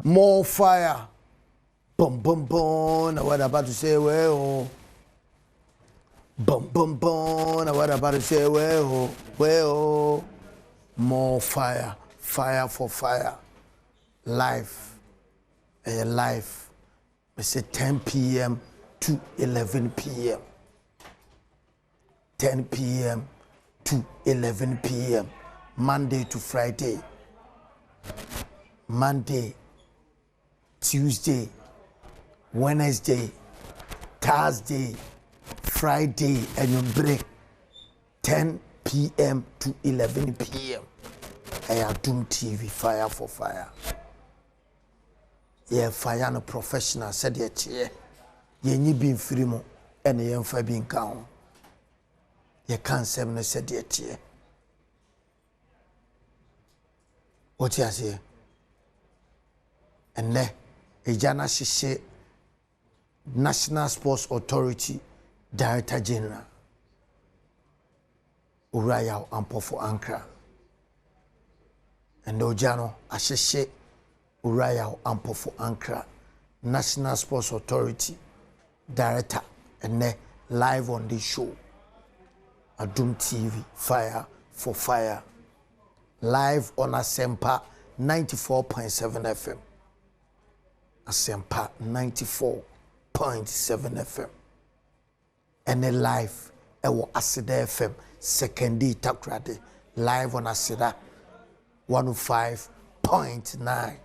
More fire. Boom, boom, boom. What about to say, well, boom, boom, boom. What about to say, well, more fire. Fire for fire. Life. Life. We say 10 p.m. to 11 p.m. 10 p.m. to 11 p.m. Monday to Friday. Monday, Tuesday, Wednesday, Thursday, Friday, and you break 10 p.m. to 11 p.m. Adom TV, fire for fire. Yeah, fire no professional said yet yeah. Ye ni bin free mo and ye mfa bin ka. Ye can't say no said yet yeah. What you say? And ne ejana shishe National Sports Authority Director General Uraya Ampofo Ankra and ojano ashishe Uraya Ampofo Ankra National Sports Authority Director and ne live on this show Adom TV fire for fire live on Asempa 94.7 FM Asempa 94.7 FM and a live ewo Asida FM second day takrade live on Asida 105.9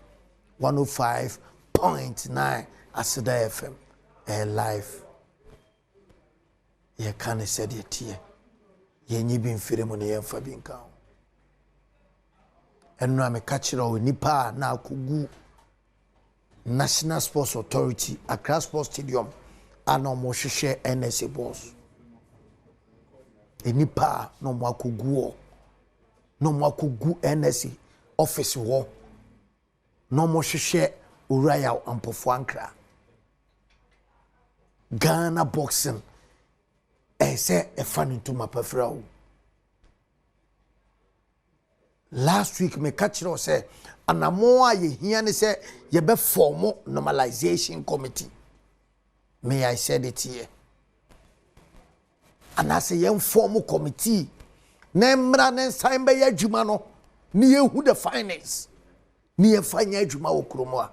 105.9 Asida FM live ye can said it here ye nyi bin firemu ne ye fa bin kan enu am catch nipa na akugu National Sports Authority Accra Sports Stadium ana mo hwehwe NSA boss enipa no mo akugu NSA office wo no mo hwehwe Uraya Ampofo Ankra Ghana boxing say a fan into my pafra. Last week me catch you say anamoa ye here ni say ye be form normalization committee. May I said it here. And I say ye form committee. Nemra nen sign be ye adwuma no. Ni ye hu the finance. Ni ye fanya adwuma wo kromo.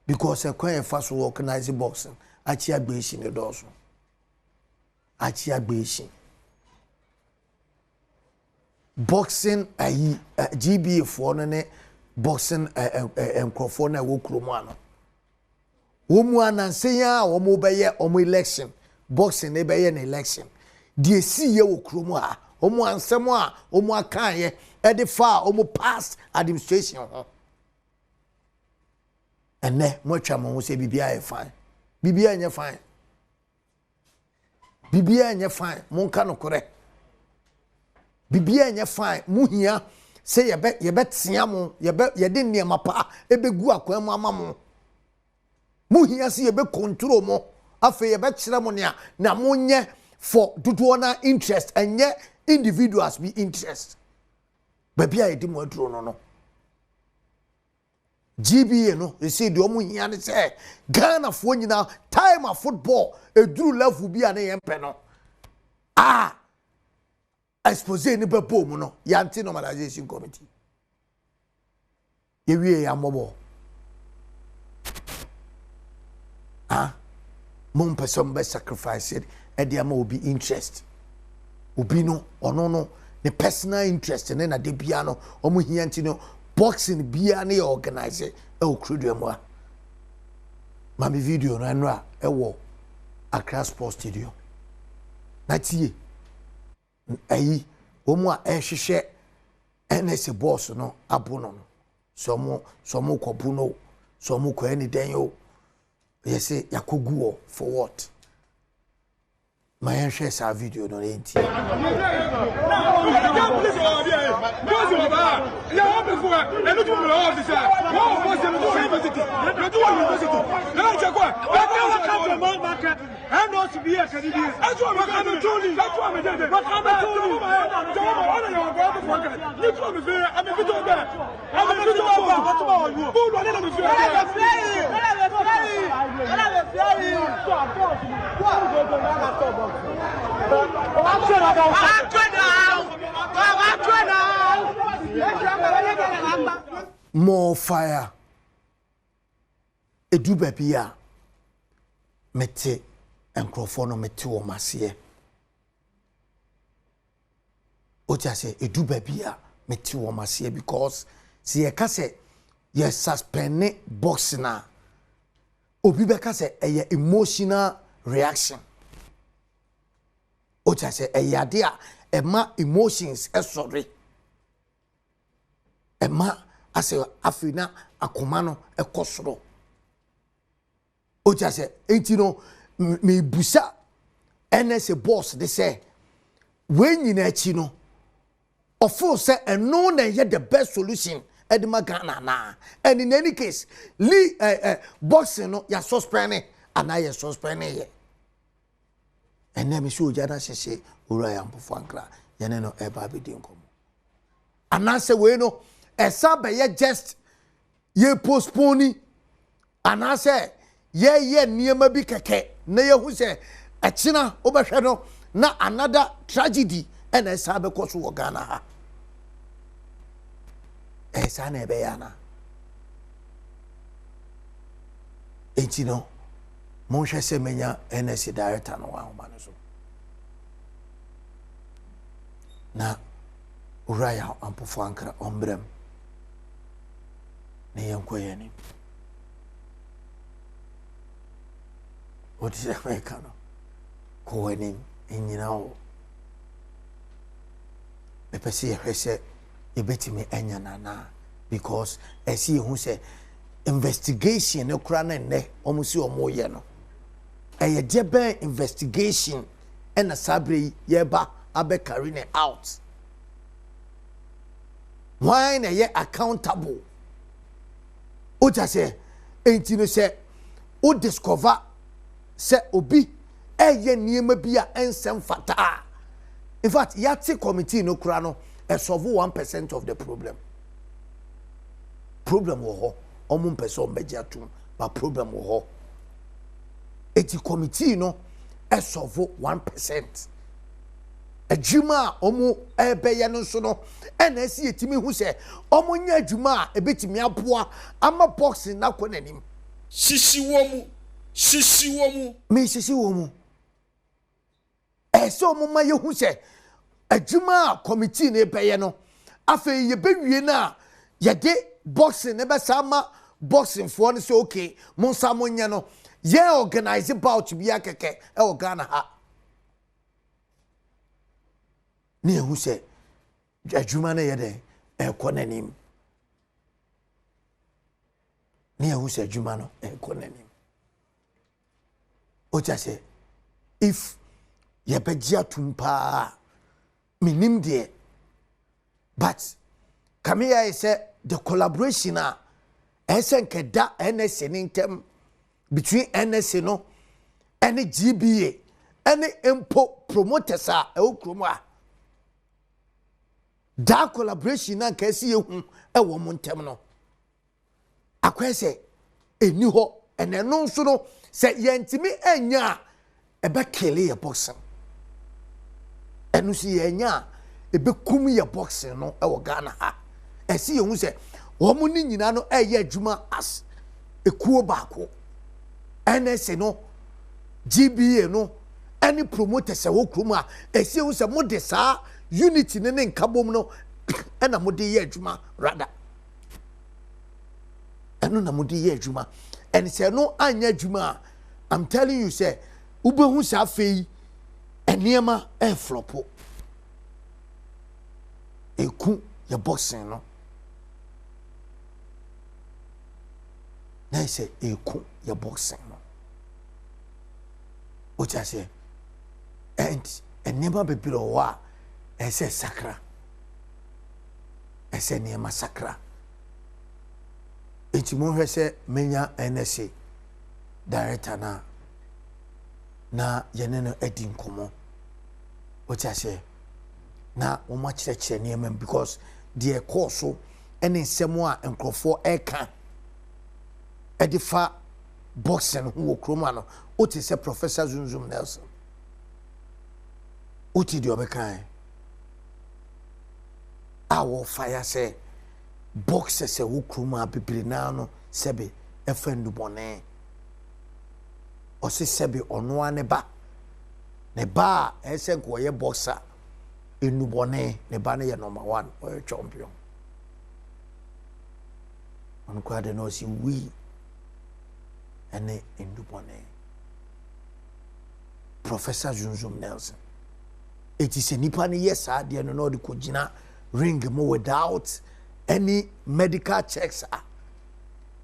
Because e kwan fa so organize boxing. Achi agbeshi ne doso. Achi agbeshi. Boxing GBA for ne boxing microphone na wo kromo ano wo mu ananse ya wo mo beye omo election boxing ne beye na election die si ye wo kromo a wo mu ansem a wo mu akan ye e de fa wo mu past administration ho ene mo twa mo se bibia e fine bibia nye fine bibia nye fine mo nka no correct Bibia nya fine muhia say ye betia mo ye de niema pa ebegu akwan mu amamo muhia say ye be control mo afa ye be kire mo ne na monye for dodo na interest enye individuals be interest babia ye di mo aduro no GBA no you see the omuhia ne say Ghana fo nyina time of football eduru level bia na ye mpe no expose ni bebo mu no yanti normalization committee ye wie ya mobo mom person be sacrifice it e dia ma obi interest obi no ono no the personal interest ne na de bia no omo hianti no boxing bia na organize e okrudu mu a mami video no anra e wo Accra Sports Stadium na tie ayi omo a ehwehwe NSA boss no abono no somo kobu no somo ko ani den yo yese yakogu for what my share sa video no enti More fire. Edu baby a mete enkrofo no mete wo mase. Oja say edu baby a mete wo mase because see ye ka say ye suspend box na obi be ka say eye emotional reaction. Oja say eye ade a ema emotions sorry. Ema ase afina akoma no ekosoro. Oja say enti no me busa NS boss they say when nyina achi no ofo say eno na ye the best solution edema Ghana na. And in any case boxing no ya suspend and I suspend ye and na me show jada sheshe ura ya mpofo ankra ye ne no eba be din komo anase we no esa be ye just ye postpone anase ye niema bi keke na ye hu se achina obehwe no na another tragedy and esa be koso wo Ghana ha esa na ebe ya na enti no mo hwe se menya NS director no wa homa no so na uraya ampofo ankra ombrem na yenkoye ni odi se meka no ko wani enyina o me pese ye hwese e betimi enya na because esi hu se investigation e kura na ne omusi omoye no eye debe investigation and na sabre yeba abe carrying out why na ye accountable o ja se enti no se o discover se obi eye niema bi a ensem fata in fact yati committee no kura no e solve 1% of the problem wo ho omo person beja tum but problem wo ho eti committee no e solve 1% adwuma omo ebeye no so no NS etimi hu se omo nya adwuma ebetimi aboa ama boxing na kɔ nanim sisi wo mu me sisi wo mu so omo ma ye hu se adwuma committee na ebeye no afa ye bewie na ye de boxing ne be sama boxing for no so okay mo sa mo nya no ye organize bout bi akeke e Ghana ha ni ehu se adwuma na ye de kɔ nanim ni ehu se adwuma no kɔ nanim o ja se if ye begia tumpa minim de but kamia is the collaboration esenke da NS intem between NS no and GBA and impo promoters a okromo da collaboration na kesi ehu ewo montem no akwese eni ho ene no nso no se yentimi enya ebe kele ye boxing enu si enya ebe kum ye boxing no ewo Ghana ha esi yehu se wo mu ni nyina no eye adwuma as ekuo baako NS no GBA no any promoter se wo krum a esi yehu se mo de saa unity ne nkabom no ena mo de ye adwuma rather enu na mo de ye adwuma and se no anya adwuma I'm telling you say ubehu sa fei eniema flopo eku ye boxing no na say eku ye boxing no o ja say and eniema bebiro wa ese sakra ese eniema sakra enti mo hwe se menya NSA director na yene no edin komo o ja say na o ma kire eniema because the course ɛne nsɛm a nkurɔfoɔ ɛka ɛde fa boxing who kroma no oti se Professor Zunzum Nelson oti di obekan awo fire say boxer se wo kroma bebre na no sebe efendu bone o se sebe ono ane ba ne ba ese nko ye boxer enu bone ne ba ne ye number 1 o champion on kwa de no si we ene endubone Professor Zunzum Nelson it is a nipa ne yes ade no no de kogina ring mo without any medical checks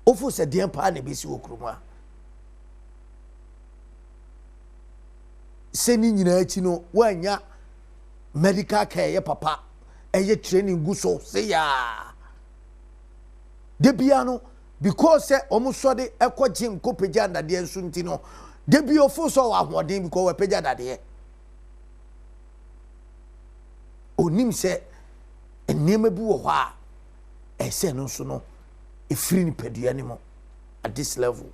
ofo se de pa ne besi okroma se ni nyina achi no wanya medical care ye papa eye training gu so se ya de bia no because omo so de ekọ gym ko peja ndade enso nti no de bi ofo so wa ahoden because we peja ndade onim se enema bi wo hɔ a ese no so no efiri ni pedua ni mo at this level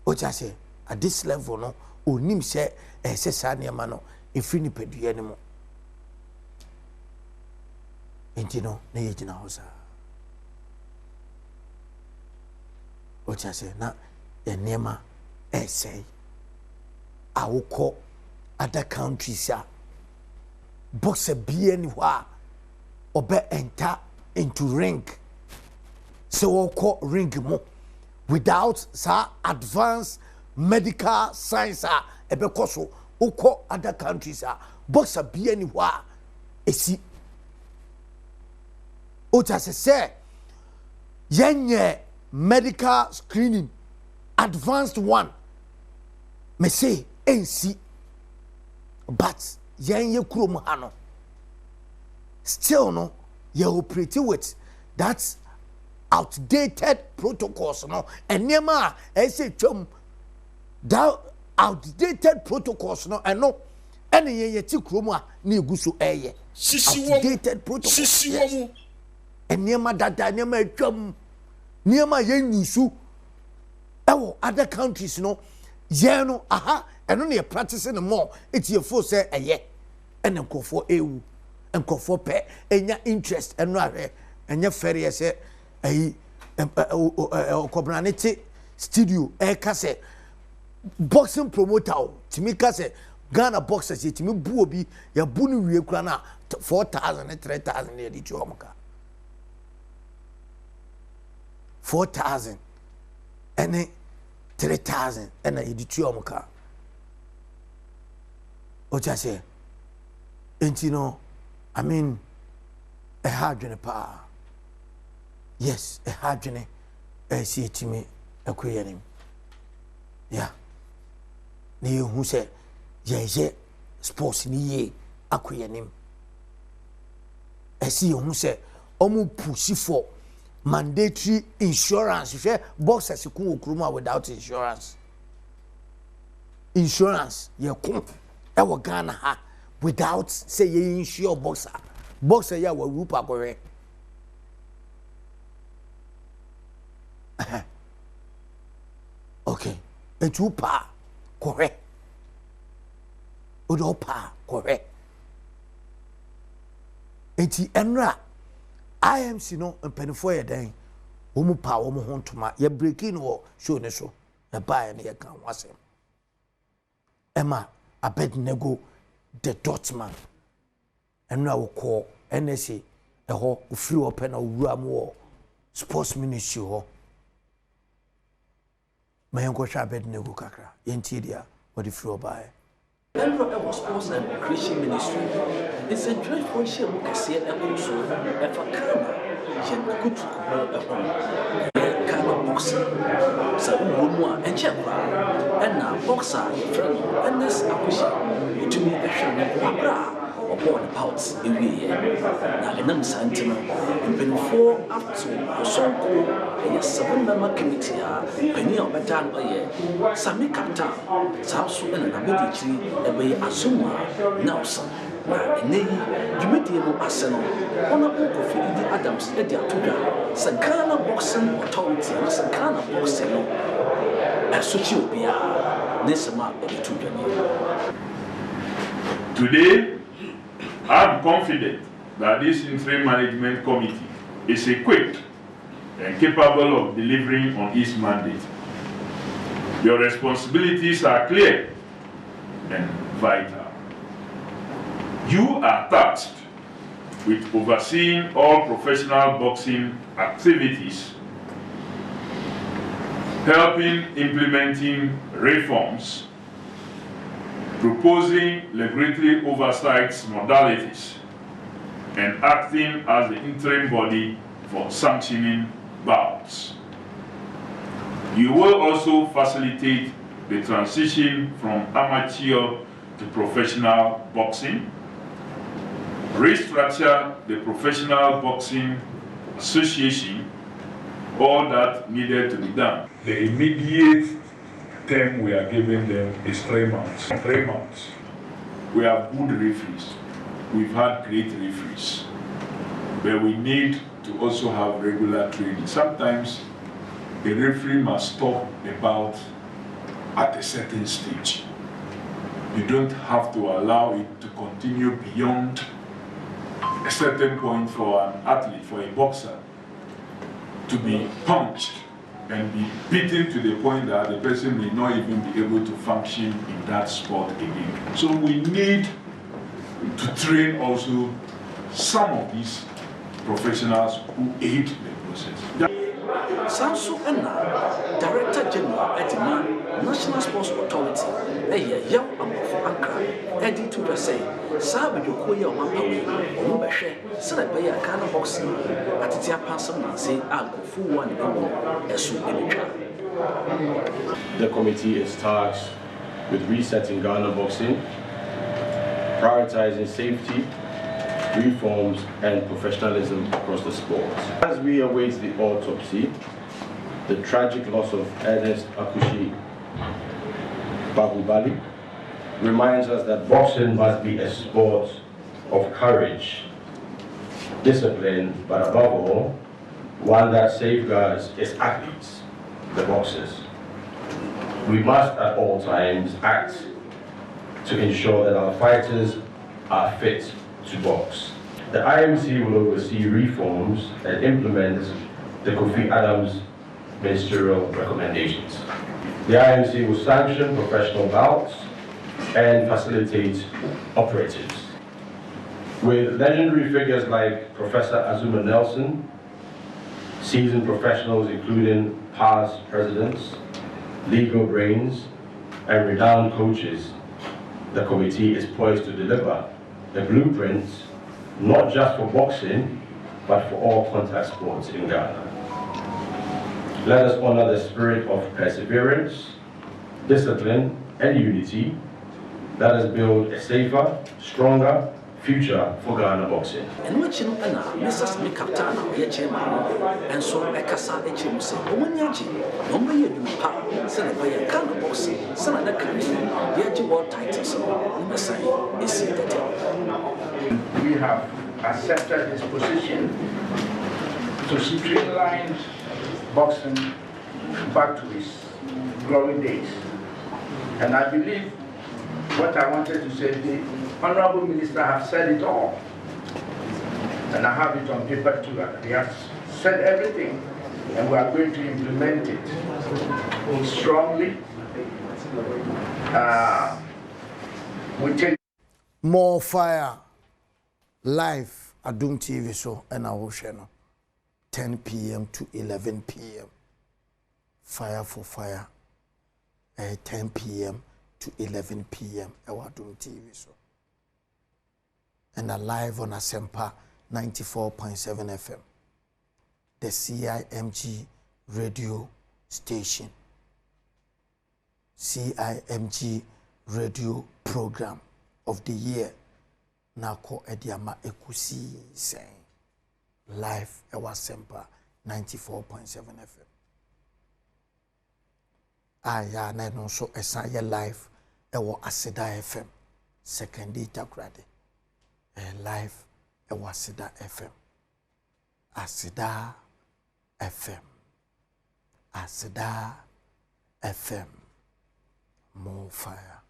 o cha se at this level no onim se ese sa niema no efiri ni pedua ni mo enti no na ye gina ho sa o cha se na enema say awoko other countries boxer bia ni hwa obe enter into ring so woko ring mo without sa advanced medical science ebe koso uko other countries boxer bia ni hwa esi o cha se yenye medical screening advanced one me say NC but yen ye kurom ha no still no you operate with that outdated protocols no enema e say twam that outdated protocols no eno ene ye ti kurom a na eguso eye outdated protocols enema dada enema twam niema ye nyusu ewo other countries no ye no aha eno na practicing more eti ye fo say eye ene nkofo ewu nkofo pe enya interest eno ahwe enye fere say ayi kobranete studio e ka say boxing promoter timi ka say Ghana boxers timi bu obi ya bu no wie kura na 4,000 3,000 e di chuomka 4,000 and 3,000 and a editorial. What I say, and you know, I mean, a hard journey power. Yes, a hard journey. I see it to me, a queer yeah. You who say, yeah, sports in ye, a queer name. I see you who say, Omu pussy for. Mandatory insurance. If you boxers you come kruma without insurance. Insurance you come e Ghana ha without say you insure boxer. Boxer ya wa rupa gore. Okay. Et you pa correct. Odo pa correct. Enti enra IMC no mpanifo ye den wo mu pa wo mu hontoma ye breaking wo show ne so e bae ne ye kan wasem ema Abednego the Dotman enra wo ko NSA e ho ofiri open na wura mu wo sports ministry ho mayenko sha Abednego kakra yenti dia wo di free obae Enro Sports and Recreation Ministry is a joint function of Cassia and also a Fakana, Yen Kano boxer, Sabu and Chapra, and now boxer, friend, and this acquisition to me a sham Wabra upon the pouts every year. Now, a number sentiment, and been 4 up to a song called a 7-member committee, Penny of a town a year, Sami Captain, South Sudan and Abedici, a way Azuma, Nelson. na ene yi dwumadie no ase no ona Kofi Adams e de atodwa se Ghana Boxing Authority na se Ghana Boxing no esochi obia ne sema e de todwa. Today, I'm confident that this interim management committee is equipped and capable of delivering on its mandate. Your responsibilities are clear and vital. You are tasked with overseeing all professional boxing activities, helping implementing reforms, proposing regulatory oversight modalities, and acting as the interim body for sanctioning bouts. You will also facilitate the transition from amateur to professional boxing, restructure the Professional Boxing Association, all that needed to be done. The immediate term we are giving them is 3 months. 3 months. We have good referees. We've had great referees. But we need to also have regular training. Sometimes the referee must stop the bout at a certain stage. You don't have to allow it to continue beyond a certain point for an athlete, for a boxer, to be punched and be beaten to the point that the person may not even be able to function in that sport again. So we need to train also some of these professionals who aid the process. Sansu Enna, Director General Edima, National Sports Authority, young Amofo Ankara, Eddie to say, Sabi Yokoya Mampawe, Omubeshe, Senabaya Ghana Boxing, Atitia Passam Nancy, Algo, Fu One, Esu Elucha. The committee is tasked with resetting Ghana boxing, prioritizing safety, reforms and professionalism across the sport. As we await the autopsy, the tragic loss of Ernest Akushi Bahubali reminds us that boxing must be a sport of courage, discipline, but above all, one that safeguards its athletes, the boxers. We must at all times act to ensure that our fighters are fit to box. The IMC will oversee reforms and implement the Kofi Adams ministerial recommendations. The IMC will sanction professional bouts and facilitate operatives. With legendary figures like Professor Azuma Nelson, seasoned professionals including past presidents, legal brains, and renowned coaches, the committee is poised to deliver the blueprint not just for boxing, but for all contact sports in Ghana. Let us honor the spirit of perseverance, discipline, and unity that has built a safer, stronger future for Ghana boxing. And which you know, Mrs. Mikatana, your chairman, and so Ekasa HMC, Omanyaji, Nomba Yupa, Senabaya Ghana boxing, Sanada Kani, Yaji World titles, Messiah is that. We have accepted this position to streamline boxing back to its glory days. And I believe what I wanted to say, the Honorable Minister has said it all. And I have it on paper too. He has said everything, and we are going to implement it strongly. We take more fire live Adom TV so and our channel 10 p.m. to 11 p.m. Fire for fire 10 p.m. to 11 p.m. Adom TV so and live on Asempa 94.7 FM, the CIMG radio station, CIMG radio program of the year. Nako Ediama Ekusi saying live Ewa Sempa 94.7 FM. Aya na no so esanye live Ewa Aseda FM second day takrade live Aseda FM. Aseda FM. Aseda FM. More fire.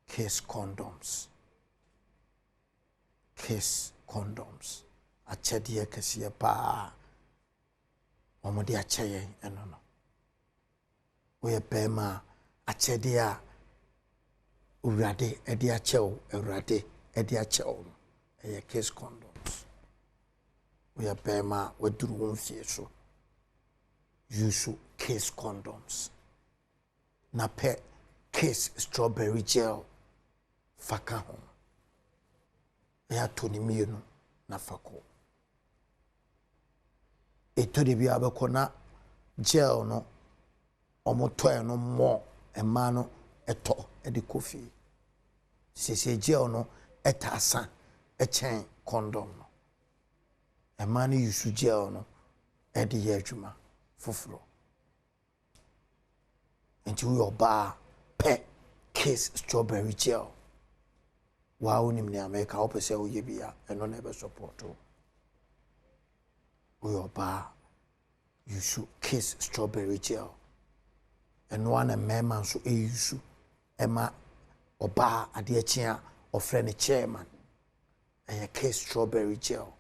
Case condoms. Case condoms. Achediye kesiye pa. Omodi acheye enono. Oye pema achediya urade edi achew urade edi achew. Eye case condoms. Oye pema weduru wonfie so. Use case condoms. Na pe case strawberry gel faka ho. Ya toni mienu na fako. Eto de bi abekona gel no omotoe no mo ema no eto edi kofi. Sese gel no etasa echen condom no. Ema no use gel no edi ye adwuma foforo. Into your bar pet case strawberry gel. Wow, ni mne America opese o yebia eno never support o. Your bar you should kiss strawberry gel. And one a man so use Emma oba adiachia or friend chairman. And a kiss strawberry gel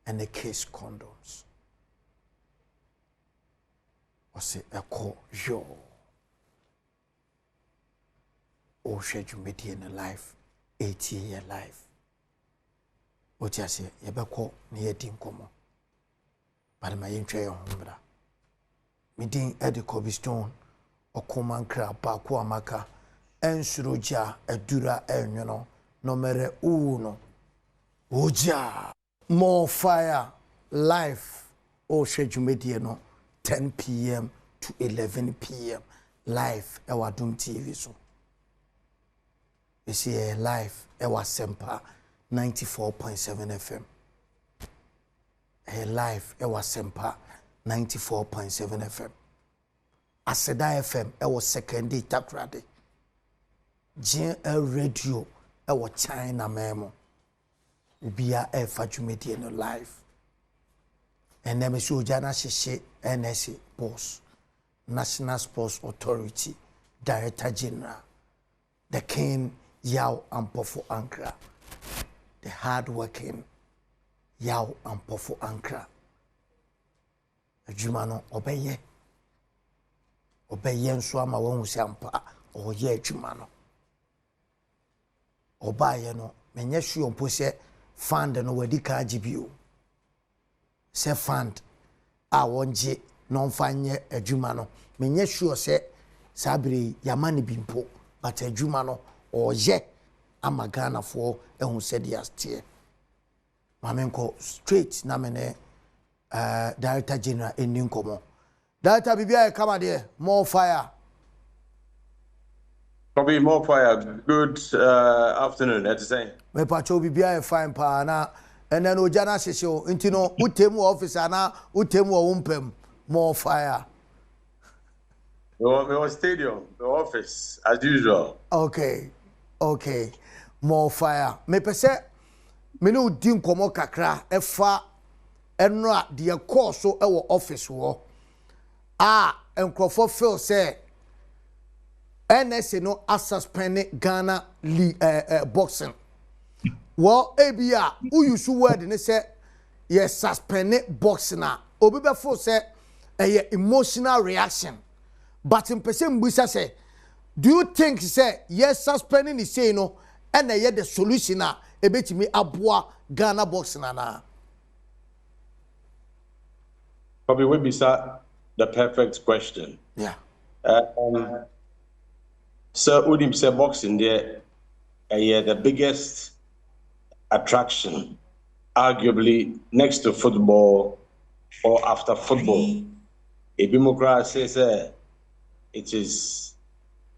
and a kiss condoms. Or say a call yo. Or should you meet in a life 80-year life? What you say, Yabako near Dinkomo. But my entry on Humbra. Meeting Eddie Kobe Stone or Coman Crab, Pakuamaka, and Suruja, Edura, and you know, no mere uno. Oja, more fire, life, or schedule mediano, 10 p.m. to 11 p.m. Live, our Doom TV. So, you see, live, our Sempa 94.7 FM. A live, our Sempa 94.7 FM. Aseda FM, our second day takrade. GL Radio, our China memo. Ubia a fajumeti in live. And then Monsieur Jana Shishi, NSA, boss, National Sports Authority, Director General, the King Yao Ampofo Ankra, the hard-working Yao Ampofo Ankra. Jumano obeye. Obeye nswama won husampa oye jumano. Obaye no menye hwe mpo se fund no wadi ka GBO. Se fund a wonje non fanye adwuma no menye hwe se sabire yamane bimpo but adwuma no oye amagana fo ehun se dia stie. Mamenko straight na mene Director General in Ninkomo. Director Bibia come there, more fire. Probably more fire. Good afternoon, let's say. Me pacho Bibia fine pa na and then Ojana Sesio, Intino, Utemu officer na Utemu umpem, more fire. Your stadium, the office, as usual. Okay, more fire. Me pese, me no din komo kakra, efa enra de course so ewo office wo enkrofo feel say NSA no suspend Ghana boxing wo ebia uyusu word ne say yes suspend boxing na obi be feel say emotional reaction but in person busa say do you think say yes suspending is say no and the solution na ebetimi aboa Ghana boxing na Probably would be the perfect question. Yeah. So Udim said boxing there, the biggest attraction, arguably next to football or after football. Ibimokra says it is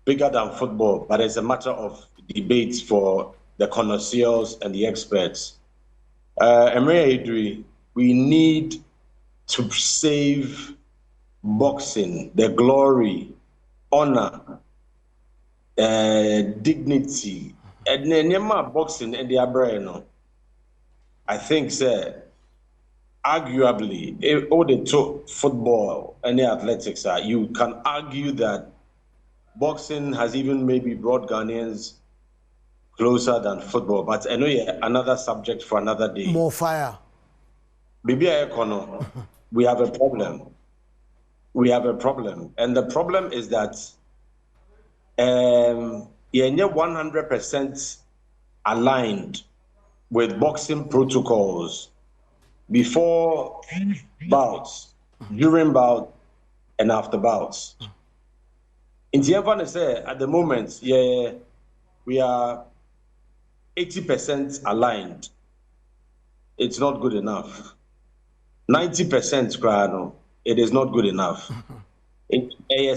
bigger than football, but it's a matter of debate for the connoisseurs and the experts. Emre Idri, we need to save boxing, the glory, honor, dignity, and nema boxing and the abrano. I think, sir, arguably, all the top football and the athletics are, you can argue that boxing has even maybe brought Ghanaians closer than football. But I know another subject for another day. More fire. Maybe we have a problem. We have a problem. And the problem is that you're 100% aligned with boxing protocols before bouts, during bouts, and after bouts. In the say at the moment, yeah, we are 80% aligned. It's not good enough. 90%, it is not good enough. You're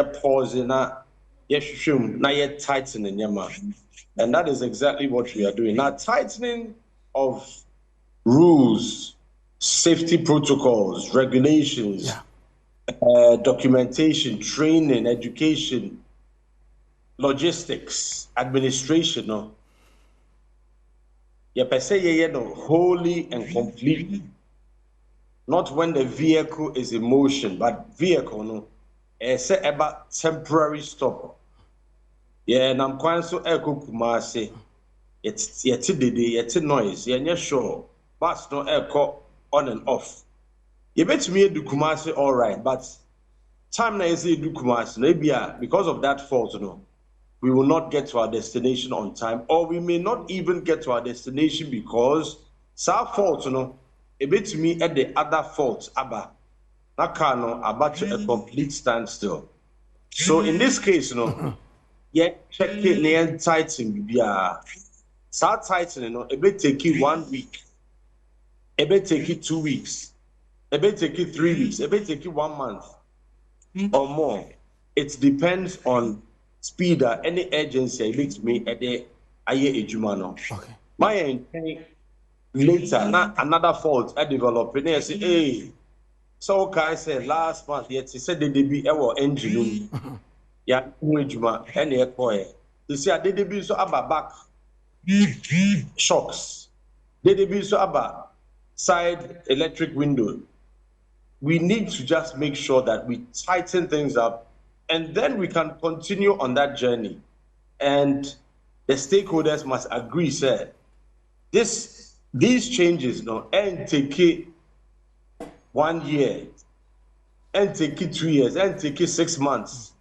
pausing, you're tightening your mind. And that is exactly what we are doing. Now, tightening of rules, safety protocols, regulations, documentation, training, education, logistics, administration, no. You per se, wholly and completely. Not when the vehicle is in motion, but vehicle, no. It's about temporary stop. Yeah, and I'm quite so Kumasi. It's noise. Yeah, sure. But no echo on and off. You bet me do Kumasi all right, but time na say do Kumasi, maybe because of that fault, we will not get to our destination on time, or we may not even get to our destination because some fault, a bit to me at the other fault, about to a complete standstill. So in this case, yeah, check it near tightening, start tightening, it may take you 1 week, it may take you 2 weeks, it may take you 3 weeks, it may take you 1 month or more. It depends on speed or any agency makes me at the aye ejumano. Okay. My later, not another fault I develop. And I say, hey, so I said last month, yet he said they be our engine. Yeah, ejuma and the boy. You see, I did be so about back shocks. They be so about side electric window. We need to just make sure that we tighten things up, and then we can continue on that journey. And the stakeholders must agree, sir. These changes, and take it 1 year, and take it 2 years, and take it 6 months.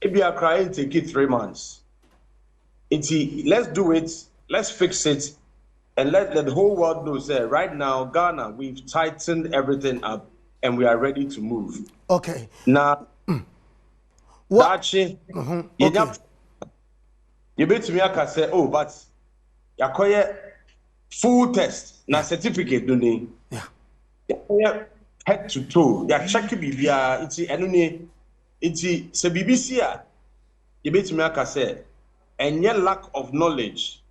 If you are crying, take it 3 months. Let's do it, let's fix it, and let the whole world know, sir, right now, Ghana, we've tightened everything up, and we are ready to move. Okay. Now, okay. You bet me, I can say, oh, but you call full test, na certificate, don't you? Yeah. Head to toe, you check Bibia, it's a BBC. You bet me, I can say, and your lack of knowledge,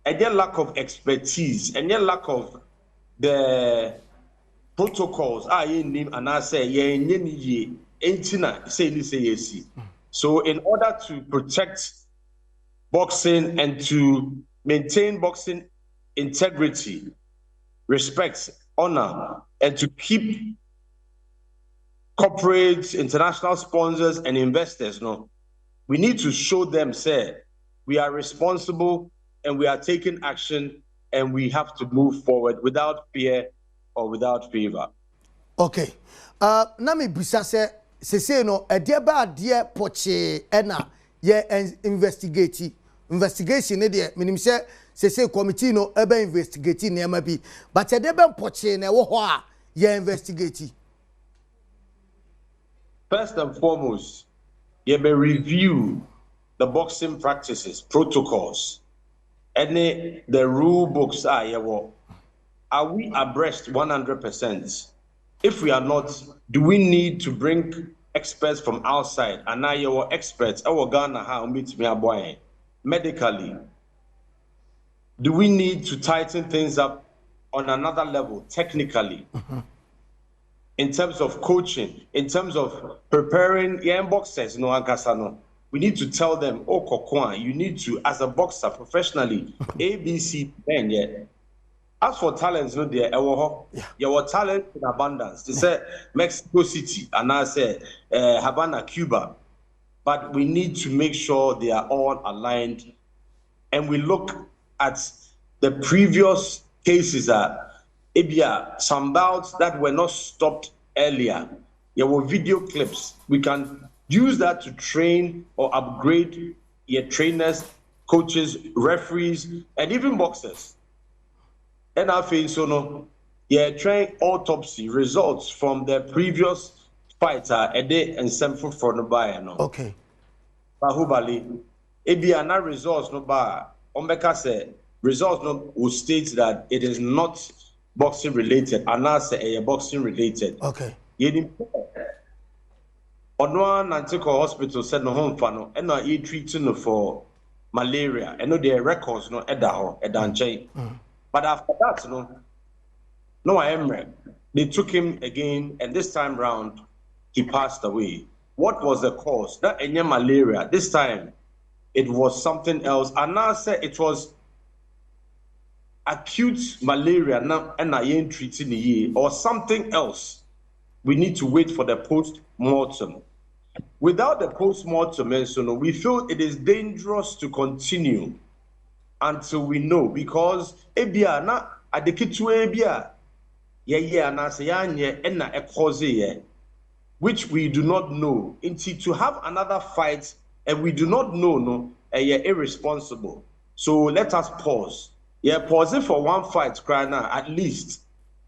and your lack of expertise, and your lack of the protocols, and I say, so in order to protect boxing and to maintain boxing integrity, respect, honor, and to keep corporates, international sponsors, and investors, we need to show them, say, we are responsible and we are taking action and we have to move forward without fear or without favor. Okay. Nami bisa se no edieba de poche ena ye investigation ne de minim se committee no ebe investigate na bi but edieba poche na wo ho a ye investigate. First and foremost, you may review the boxing practices, protocols, and the rule books are we abreast 100%? If we are not, do we need to bring experts from outside? And now your experts, our Ghana, how meet me aboy medically. Do we need to tighten things up on another level, technically? In terms of coaching, in terms of preparing young boxers, we need to tell them, oh, Kokwan, you need to, as a boxer professionally, ABC, then As for talents, no, there your talent in abundance. They say Mexico City and I say Havana, Cuba, but we need to make sure they are all aligned, and we look at the previous cases. Some bouts that were not stopped earlier. There were video clips. We can use that to train or upgrade your trainers, coaches, referees, and even boxers. And I feel so no, train autopsy results from the previous fighter a day and some for no buy no. Okay. Bahubali, na results no ba. Ombeka say results no will state that it is not boxing related, and I say a boxing related. Okay. Onwa Nantico Hospital said no home fano, and no treating no for malaria, and no their records no edaho edanche. But after that, no, they took him again, and this time round, he passed away. What was the cause? That any malaria. This time, it was something else. And now said it was acute malaria. Now, and I ain't treating the year or something else. We need to wait for the post-mortem. Without the post-mortem, we feel it is dangerous to continue until we know, because ebia na adekitu ebia na say anye na ekoze, which we do not know, until to have another fight and we do not know irresponsible. So let us pause. Pausing for one fight cry now, at least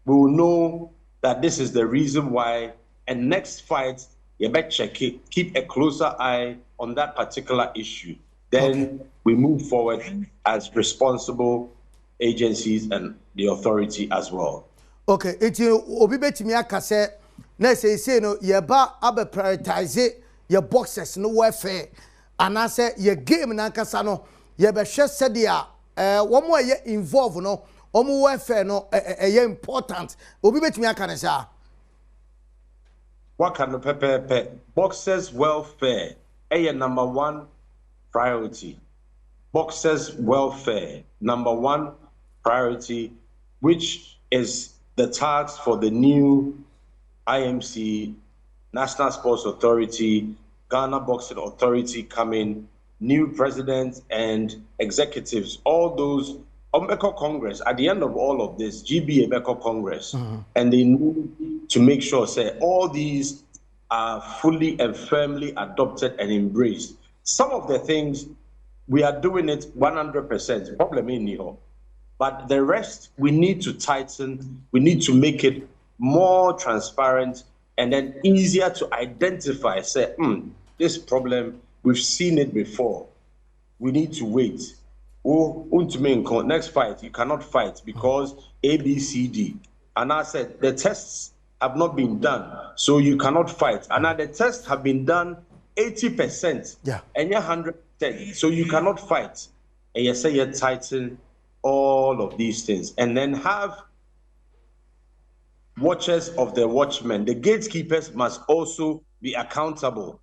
we will know that this is the reason why, and next fight better check it, keep a closer eye on that particular issue. Then we move forward as responsible agencies and the authority as well. Okay, it's obi betimi aka say na say no ye ba abe prioritize your boxers no welfare and I say your game na kasa no ye be hwe said ya wo mo ye involve no omo welfare no important. Obi betimi aka ne say what can the pepe boxers welfare number one priority. Boxers' welfare, number one priority, which is the task for the new IMC, National Sports Authority, Ghana Boxing Authority coming, new president and executives, all those, Beko Congress, at the end of all of this, GBA Beko Congress, and they need to make sure, say, all these are fully and firmly adopted and embraced. Some of the things, we are doing it 100%, problem in here. But the rest, we need to tighten, we need to make it more transparent and then easier to identify, say, this problem, we've seen it before. We need to wait. Next fight, you cannot fight because A, B, C, D. And I said, the tests have not been done, so you cannot fight. And now the tests have been done 80%, and you're 110%, so you cannot fight. And you say you tighten all of these things, and then have watchers of the watchmen. The gatekeepers must also be accountable.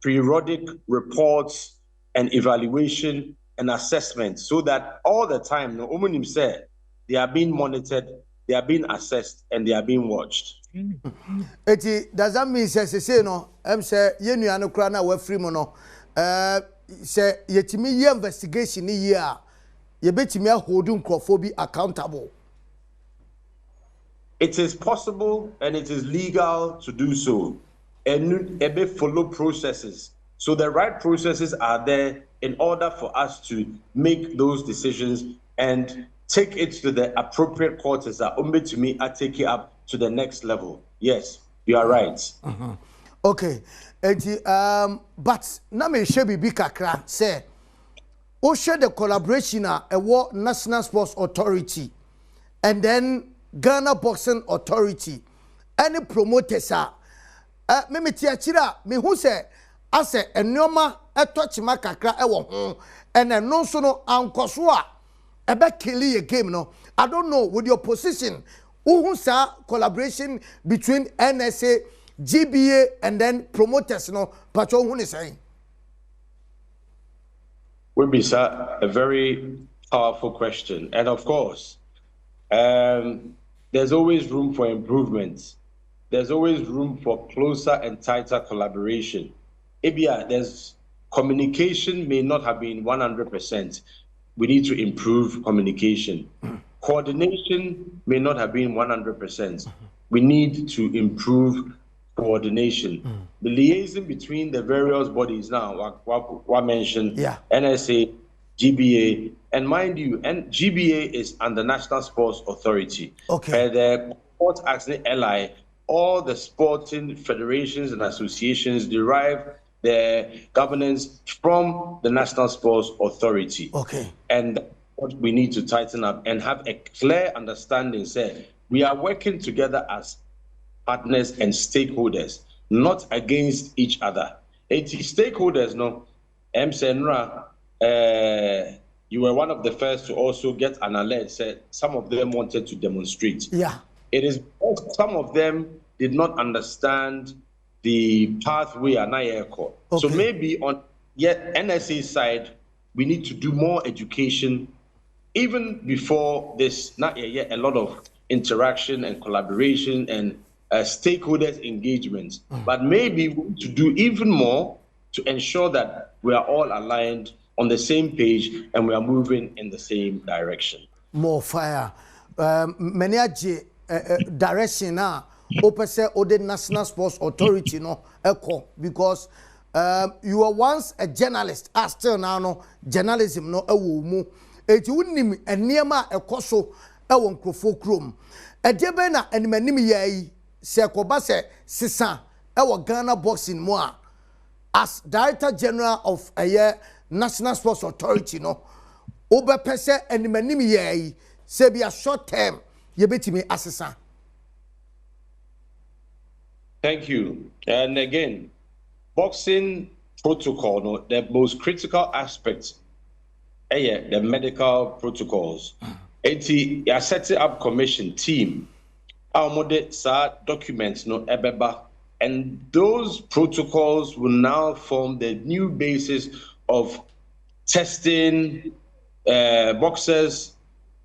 Periodic reports and evaluation and assessment, so that all the time, no woman said they are being monitored, they are being assessed, and they are being watched. Does that mean say no? Say you no kra na we free mo no. Say yetimi ye investigation ni ye a ye betimi holding nkrofo accountable. It is possible and it is legal to do so, and follow processes. So the right processes are there in order for us to make those decisions and take it to the appropriate quarters that to me are take it up to the next level. Yes, you are right. Okay. But na me share bibi kakra say o share the collaboration a National Sports Authority and then Ghana Boxing Authority. Any promoters are me tiachira me hu say ase enoma etochima kakra ewo ho and no so no ankoso a ebe kill a game no. I don't know with your position who collaboration between NSA, GBA, and then promoters, no, but who is saying? Would be, sir, a very powerful question. And of course, there's always room for improvement. There's always room for closer and tighter collaboration. Ibia, there's communication may not have been 100%. We need to improve communication. Coordination may not have been 100%. We need to improve coordination. The liaison between the various bodies now, what mentioned, NSA, GBA, and mind you, and GBA is under National Sports Authority. Okay. The Sports Accident LI, all the sporting federations and associations derive their governance from the National Sports Authority. Okay. And what we need to tighten up and have a clear understanding, say, we are working together as partners and stakeholders, not against each other. Stakeholders, no, Senra, you were one of the first to also get an alert, said some of them wanted to demonstrate. Yeah. It is because some of them did not understand the pathway and aircore. So maybe on NSA side, we need to do more education even before this, not yet a lot of interaction and collaboration and stakeholders engagement. But maybe we need to do even more to ensure that we are all aligned on the same page and we are moving in the same direction. More fire. Many direction now. Opposite or the National Sports Authority no echo because you were once a journalist, still now no journalism no mu. It wouldn't a nearma a coso a one crofocrum. A debena and manimi ye se kobase sisa our Ghana boxing moi as Director General of a year National Sports Authority no Oba pese and manimi ye se be a short term ye beti me assisa. Thank you. And again, boxing protocol, no, the most critical aspect, the medical protocols. You set up commission team. Our model documents no ebeba, and those protocols will now form the new basis of testing boxers.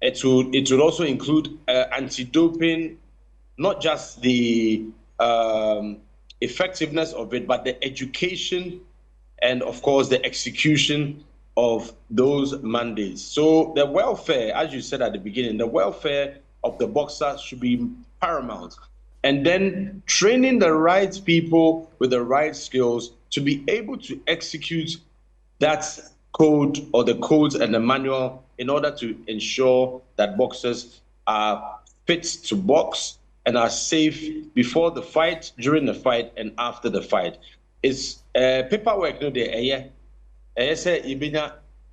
It would also include anti-doping, not just the effectiveness of it, but the education and, of course, the execution of those mandates. So the welfare, as you said at the beginning, the welfare of the boxer should be paramount. And then training the right people with the right skills to be able to execute that code or the codes and the manual in order to ensure that boxers are fit to box and are safe before the fight, during the fight, and after the fight. It's paperwork, no,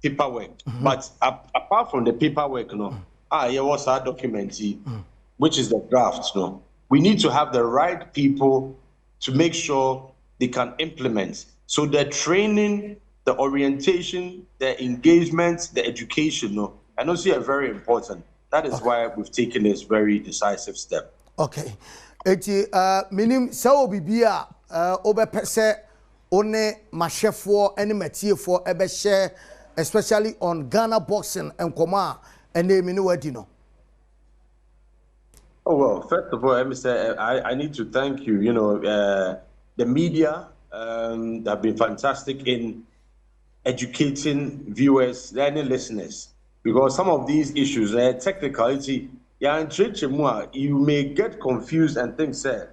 paperwork. But apart from the paperwork, no, here was our document, which is the draft, no. We need to have the right people to make sure they can implement. So the training, the orientation, the engagement, the education, no, and also are very important. That is why we've taken this very decisive step. Okay. Eti minim sawo bibia obepese one machefo ene matiefo ebe share especially on Ghana boxing and koma and mini wadi no. Oh well, first of all, let me say I need to thank you. You know, the media have been fantastic in educating viewers, learning listeners, because some of these issues, technicality. You may get confused and think, sir,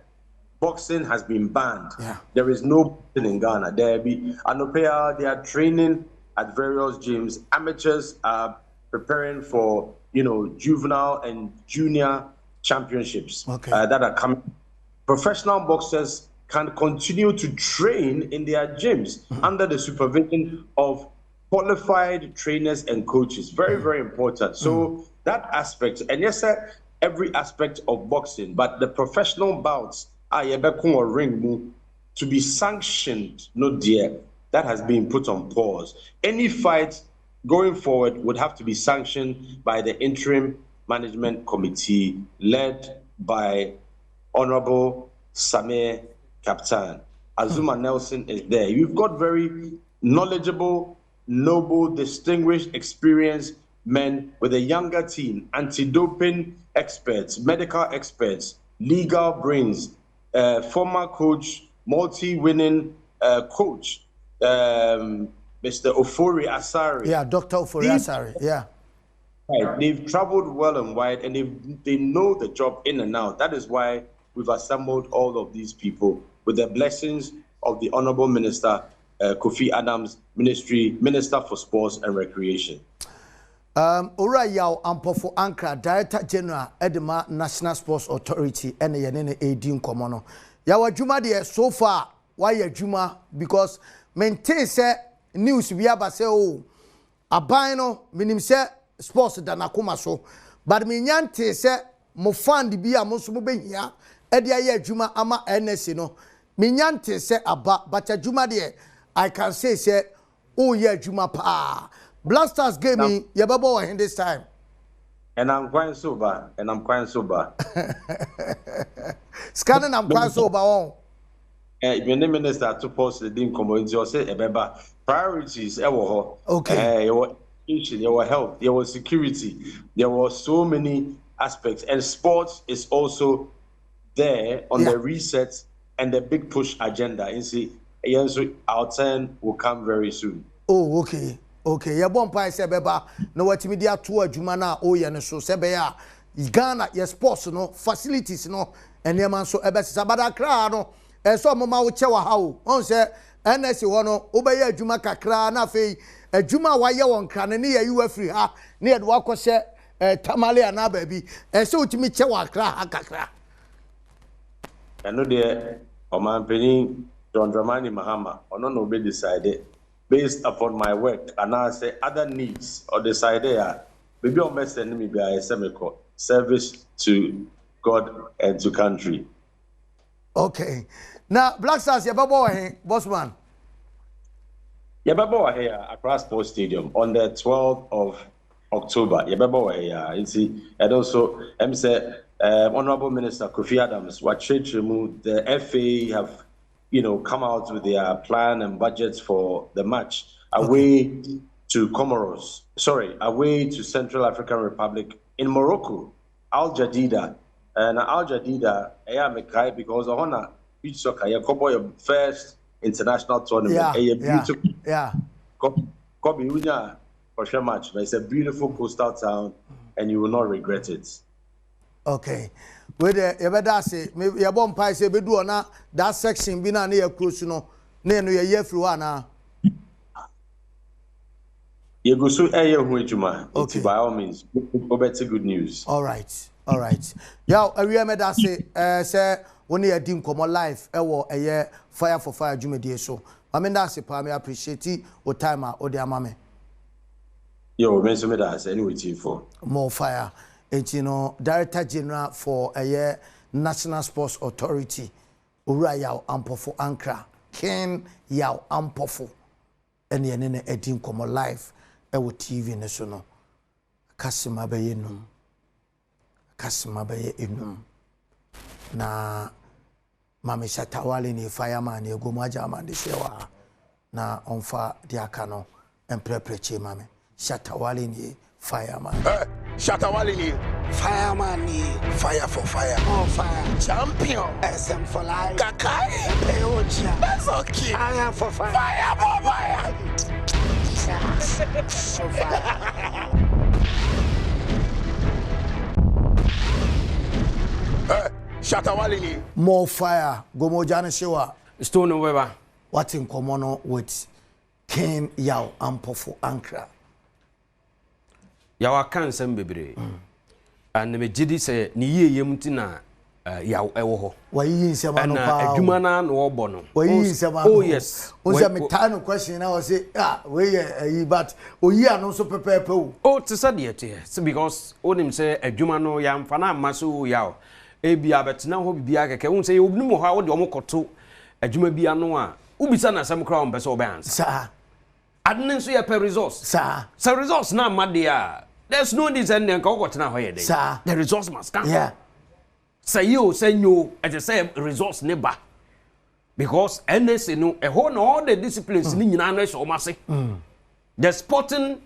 boxing has been banned. Yeah. There is no boxing in Ghana. They are training at various gyms. Amateurs are preparing for, juvenile and junior championships that are coming. Professional boxers can continue to train in their gyms under the supervision of qualified trainers and coaches. Very, very important. So that aspect, and yes, sir, every aspect of boxing, but the professional bouts ring to be sanctioned, no dear, that has been put on pause. Any fight going forward would have to be sanctioned by the interim management committee led by Honorable Samir Kaptan. Azuma Nelson is there. You've got very knowledgeable, noble, distinguished, experienced men with a younger team, anti-doping experts, medical experts, legal brains, former coach, multi-winning coach, Mr. Ofori Asare. Yeah, Dr. Ofori Asare. Yeah. Right. They've traveled well and wide, and they know the job in and out. That is why we've assembled all of these people with the blessings of the Honorable Minister Kofi Adams, Minister for Sports and Recreation. Ora yaw Ampofo Ankra, Director General Edema National Sports Authority, and the Adom Komono. Yawa Juma de so far, why ya Juma? Because maintain say news we have say oh, abino minim say sports danakuma so, but minyante say mo fan di biya mo so mo behia e dia ya Juma ama NS no. Minyante say aba, but ya Juma de I can say oh yeah Juma pa. Blasters gave me Yababo in this time. And I'm quite sober. Scanning, I'm quite sober. When the minister to post the DIM community, you say, priorities, okay. There was education, there was health, there was security, there were so many aspects. And sports is also there on the reset and the big push agenda. You see, our turn will come very soon. Oh, okay. Okay, ya bon pa se beba no watimi dia to adwuma na o ye no so se be ya Ghana ye sports no facilities no enema so ebe sabada kra no so mama wo che wa ha o on se NS wo no wo be ya adwuma kakra na fe adwuma wa ye won kra ne ye yu afri ha ne ye do akose tamale ana ba bi so utimi che wa kra ha kakra eno de o man penin John Dramani Mahama ono no be decided based upon my work and I say other needs or decide there, maybe on best enemy be a semico service to God and to country. Okay. Now Black Stars Yababo Bossman. Yababo here across Sports Stadium on the 12th of October. Yababo here. You see, and also say Honorable Minister Kofi Adams, what the FA have come out with their plan and budgets for the match away to Comoros. Away to Central African Republic in Morocco, Al Jadida. And Al Jadida, I because I want beach soccer, your first international tournament. Yeah. Kobe Unya for sure match. It's a beautiful coastal town, and you will not regret it. Okay. With the Ebedase, maybe a bomb pie say beduana that section be na near close no ye fruana. You go so okay. By all means, better good news. All right. Yo, a real medase say when you dim come life, a year fire for fire jumedie so. I mean that's a I appreciate it or timer or their mammy. Yo, mention me that anyway for more fire. And Director General for a National Sports Authority, Ura Yaw Ampofo Ankra, Ken Yaw Ampofo, and the Nene Adom Komo live, TV National. Kasima Baye Inum. Na Mami Shatawali ni fireman, ye Gomaja man de Shewa, na onfa diakano, and prepreche Mami. Shatawali ni fireman. Shatawali, fireman, fire for fire, on fire, champion, SM for life, Kakai, Peocha, that's okay, fire for fire, fire for fire, for fire. Shatawali, more fire, Gomojana Shewa, Stone Weber, what in common with Ken Yaw Ampofo Ankra. Yawa kan sem bebre and me gidi say ni ye yemtina yaw ewo ho wa yi nsema no pa adwuma na no obo no wa yi nsema oh yes o say me tan question na o say we ye but o yi anu so pepepe o oh to say de it because onim say adwuma no ya mfa na maso yaw e bia betena ho bibia keke won say obinu mo ha wo de omokoto adwuma bia no a ubisa na sam kra on pese oban sa adne so ye per resource sa resource na made a there's no need and then go na hoye dey the resource must come say you say no at the same resource never because NS no e ho na all the disciplines ni nyina na so mase the sporting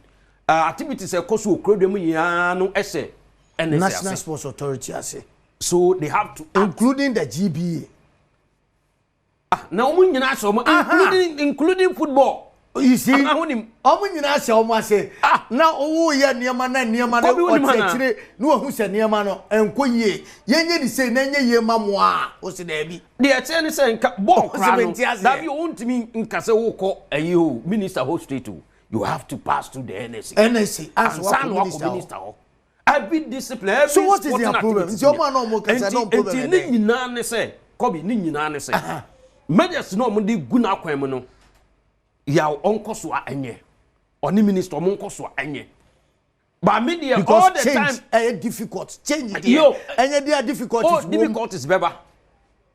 activities ekoso okrodem yaa no ehye National Sports Authority ase. So they have to including the GBA. Now including football. You see, say now oh yeah niema na no who say niema no enko ye yenye di say nenye ye mamoa o se da bi de e ne say nka ball kra no that you won't mean nka say wo ko ayi minister ho street you have to pass through the NSC as minister every discipline so what is the problem nti o ma no mo kasa no problem nti ni nyina ne say kobi ni nyina ne say media no mo de gu na kwan mu no ya onkoso anye oni minister mo nkoso anye but media because all the change, time difficult change there anye there difficulties difficulties beba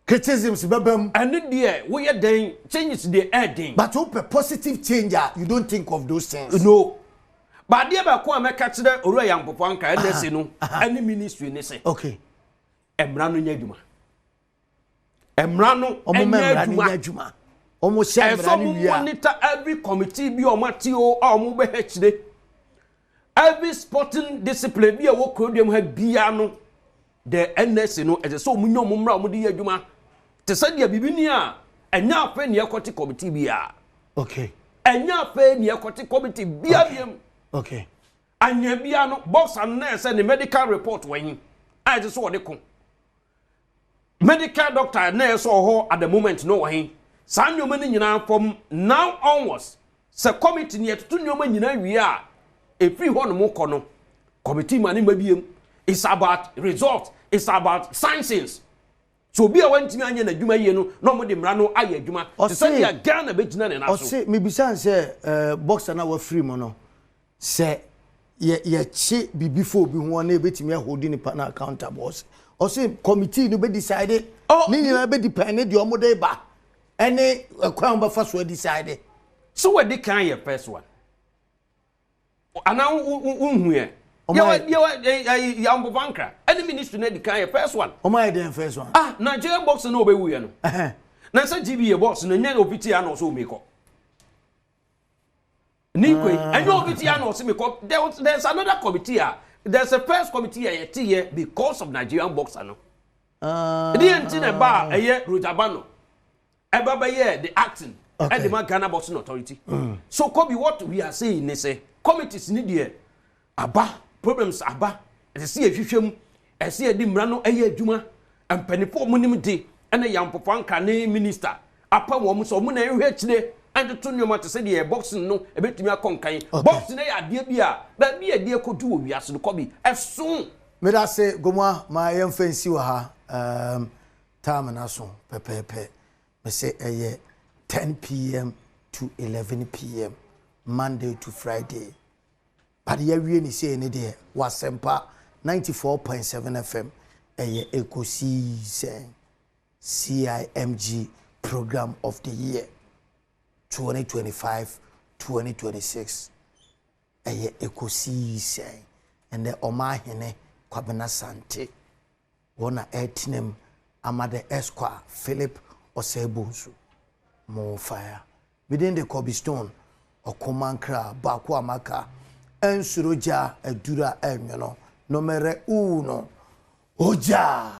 criticisms bebam and there we are then changes the adding but hope positive change you don't think of those things no but there ba ko ameka kire oru yampopo anka NSC no any ministry ne say okay emra no nya adwuma emra no enya adwuma almost monitor every committee bi omati o omo be hekire every sporting discipline bi e wo krodem ha bia no the NSC no e so munyo mumra omo di adwuma te se dia bibini a enya afa ne ekoti committee bia okay enya afa ne ekoti committee bia biam okay anya bia no boss and nurse ne medical report wen a je so wode ko medical doctor nurse ho at the moment no wen san nyoma ni nyina from now onwards se committee ne etutu nyoma nyina wi a efi ho no moko no committee mani mabiem it's about result it's about sciences so bi a wantimi anya na dwuma yie no no mo de mra no aye dwuma se se dia Ghana be gina ne na so o se me bisan se boxer na wa free mo no se ye chi before bi ho na ebetimi holding partner accountable o se committee no be decide ni nyina be depend de omo dey ba any kwan ba fa so decide so we dey kan your first one ana unhu ye ya mbovankra any ministry na dey kan your first one o my dey first one Nigeria box no be wuye no na say GBA box no nya opiti ya no so meko Nikwe and you opiti ya no so meko there's another committee there's a first committee here because of Nigerian boxer no the entine ba Rojabano Ebaba the acting and the Ghana Boxing Authority. So Kobe, what we are saying is say committees need here aba problems aba see a future see a dimrano juma and penifo monim day and a young popanka name minister apa woman so muna today and the tunyo to say the boxing no a bit me a conkai boxing a dear beer that be a dear could do we ask the Kobe as soon me that say goma my young fancy wa time and aso pepe me say 10 p.m. to 11 p.m. Monday to Friday. But here we say any day was Sempa 94.7 FM. Eco season CIMG program of the year 2025-2026. Eco season and the Omahine Kwabena Sante. Wana etinem Amade Esquire Philip Osebunsu. More fire within the cobblestone or Komankra Baku Amaka and Suroja Edura Emino, no mere uno. Oja.